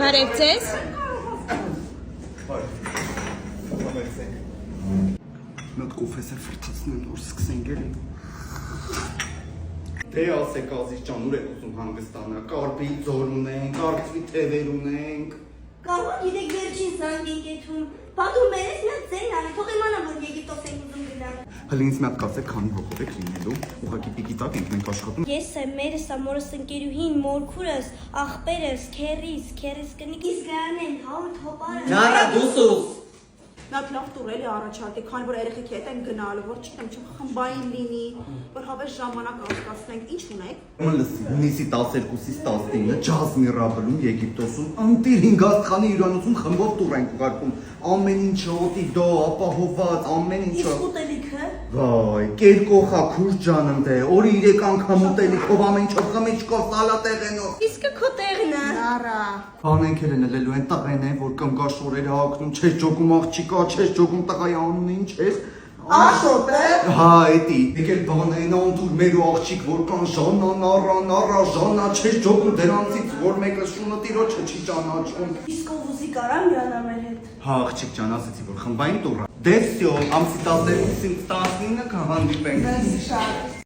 Բարև ձեզ։ Նոտ կոֆեսը ֆրթացնեն, որ սկսենք էլի։ Դե ասեք ազիզ ջան, ուր եք ուզում հանգստանալ, կարպի ձոր ունենք, կարծվի թևեր ունենք։ Կարող գիտեք վերջին զանգենք էթում, պատում մերես միատ ձեն անի, թող իմանա, որ Եգիպտոս ենք ուզում գնալ։ Հələ ինձ մի հատ կասեք, քանի հոգով եք լինելու, ուղղակի պիկի տակ ենք մենք աշխատում։ Ես եմ, մերս եմ, մորս ընկերուհին, մորքուրս, աղբերս, քերիս կնիկ, իսկ գրանեն, հաուտ հոպարը։ Նարա դուսուս։ Նա լավ տուր էլի առաջարկի, քանի որ երեխեքի հետ են գնալու, որ չգիտեմ, խմբային լինի, որ հավես ժամանակ անցկացնենք, ինչ ունեք։ Հունիսի 12-ից 19-ը ջազ միրաբլում Եգիպտոսում անտիր 5 աստղանի հյուրանոցում խմբով տուր ենք ուղարկում, ամեն ինչը օտի դո, ապահոված, ամեն ինչը։ Իսկ ուտելիքը։ Վայ, կերկոխա քուր ջանım դե, օրի 3 անգամ ուտելիքով ամեն ինչով խմիչքով սալատեղենով։ Իսկ քո տեղն է։ Նարա։ Բանենք էլ են լելու են տղեն են, որ կնգաշորերը հակնում, չես ջոգում աղջիկա, չես ջոգում տղայի անունը ինչ ես։ Աշոտ է։ Հա, էդի։ Եկել բանեն անդուր մեր աղջիկ, որ կան Ժաննա, Նարա, Ժաննա, չես ջոգում դրանցից, որ մեկը շունը տիրոջը չի ճանաչում։ Իսկ ով ուզի կարա միանա մեր հետ։ Հա, աղջիկ ջան, ասեցի, որ խմբային տուր։ Դե վсё, ամսի 12-ից 19-ը կհանդիպենք։ Շատ։